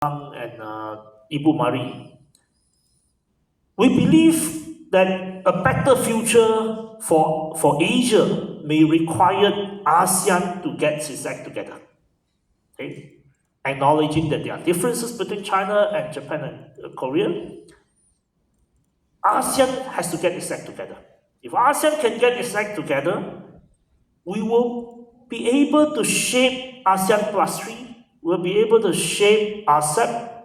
Tong and Ibu Mari. We believe that a better future for Asia may require ASEAN to get its act together. Okay? Acknowledging that there are differences between China and Japan and Korea, ASEAN has to get its act together. If ASEAN can get its act together, we will be able to shape ASEAN plus 3, we'll be able to shape RCEP.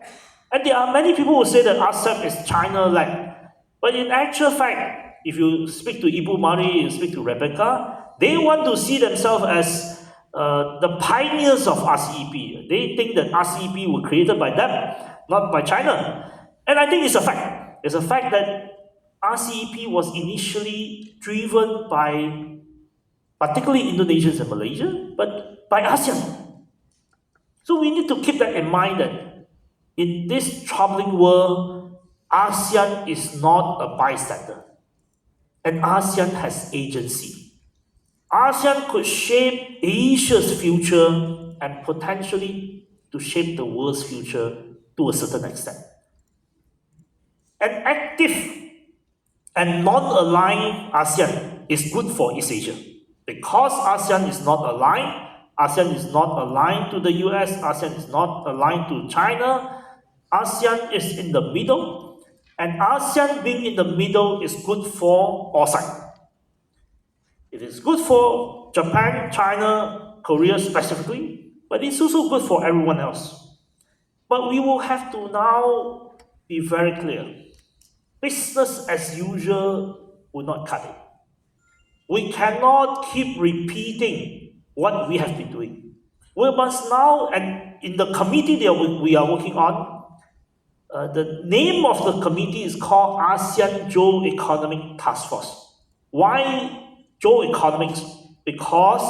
And there are many people who say that RCEP is China-led. But in actual fact, if you speak to Ibu Mari, you speak to Rebecca, they want to see themselves as the pioneers of RCEP. They think that RCEP was created by them, not by China. And I think it's a fact. It's a fact that RCEP was initially driven by particularly Indonesians and Malaysia, but by ASEAN. So we need to keep that in mind that in this troubling world, ASEAN is not a bystander. And ASEAN has agency. ASEAN could shape Asia's future and potentially to shape the world's future to a certain extent. An active and non-aligned ASEAN is good for East Asia. Because ASEAN is not aligned to the US, ASEAN is not aligned to China, ASEAN is in the middle, and ASEAN being in the middle is good for all sides. It is good for Japan, China, Korea specifically, but it's also good for everyone else. But we will have to now be very clear. Business as usual will not cut it. We cannot keep repeating what we have been doing. We must now, and in the committee that we are working on, the name of the committee is called ASEAN Geo-Economic Task Force. Why geo-economics? Because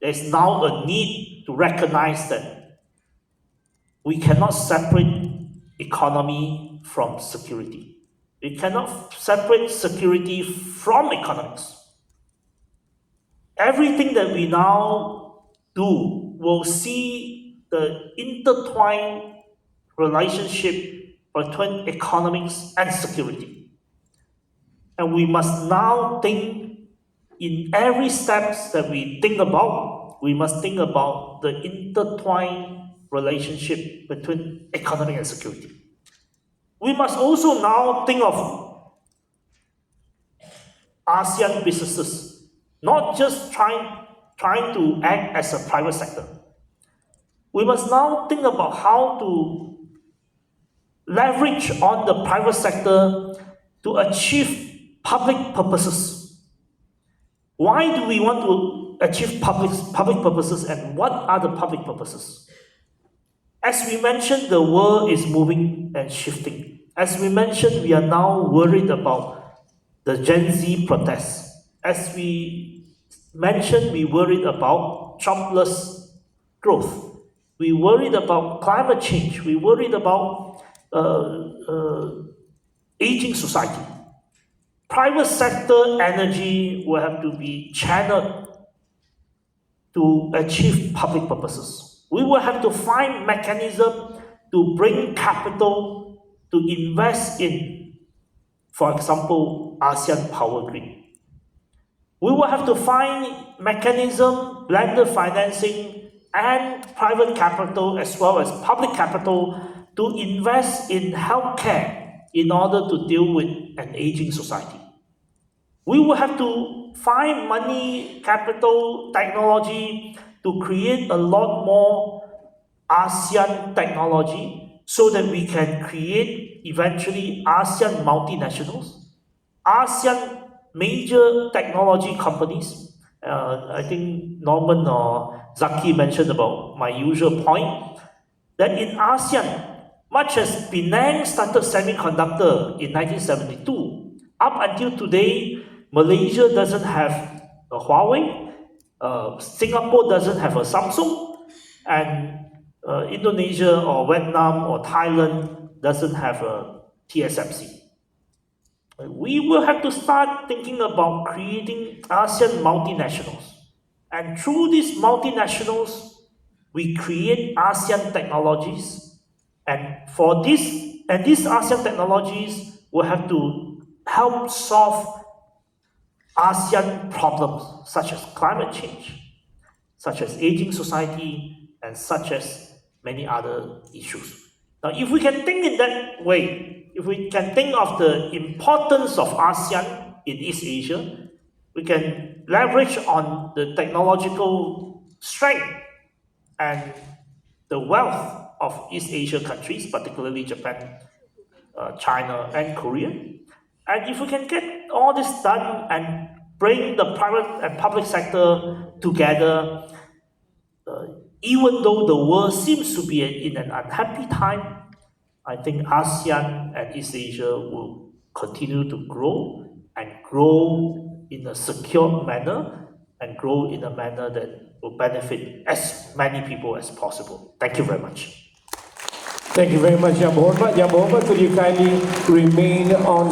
there's now a need to recognize that we cannot separate economy from security. We cannot separate security from economics. Everything that we now do will see the intertwined relationship between economics and security. And we must now think in every steps that we think about, we must think about the intertwined relationship between economy and security. We must also now think of ASEAN businesses, not just trying to act as a private sector. We must now think about how to leverage on the private sector to achieve public purposes. Why do we want to achieve public purposes, and what are the public purposes? As we mentioned, the world is moving and shifting. As we mentioned, we are now worried about the Gen Z protests. As we mentioned, we worried about jobless growth. We worried about climate change. We worried about aging society. Private sector energy will have to be channeled to achieve public purposes. We will have to find mechanism to bring capital to invest in, for example, ASEAN Power Grid. We will have to find mechanism, blended financing, and private capital as well as public capital to invest in healthcare in order to deal with an aging society. We will have to find money, capital, technology to create a lot more ASEAN technology so that we can create eventually ASEAN multinationals, ASEAN major technology companies. I think Norman or Zaki mentioned about my usual point, that in ASEAN, much as Penang started semiconductor in 1972, up until today, Malaysia doesn't have a Huawei, Singapore doesn't have a Samsung, and Indonesia or Vietnam or Thailand doesn't have a TSMC. We will have to start thinking about creating ASEAN multinationals. And through these multinationals, we create ASEAN technologies And for this, and these ASEAN technologies will have to help solve ASEAN problems such as climate change, such as aging society, and such as many other issues. Now, if we can think in that way, if we can think of the importance of ASEAN in East Asia, we can leverage on the technological strength and the wealth of East Asia countries, particularly Japan, China, and Korea. And if we can get all this done and bring the private and public sector together, even though the world seems to be in an unhappy time, I think ASEAN and East Asia will continue to grow and grow in a secure manner and grow in a manner that will benefit as many people as possible. Thank you very much. Thank you very much, Yang Berhormat. Yang Berhormat, could you kindly remain on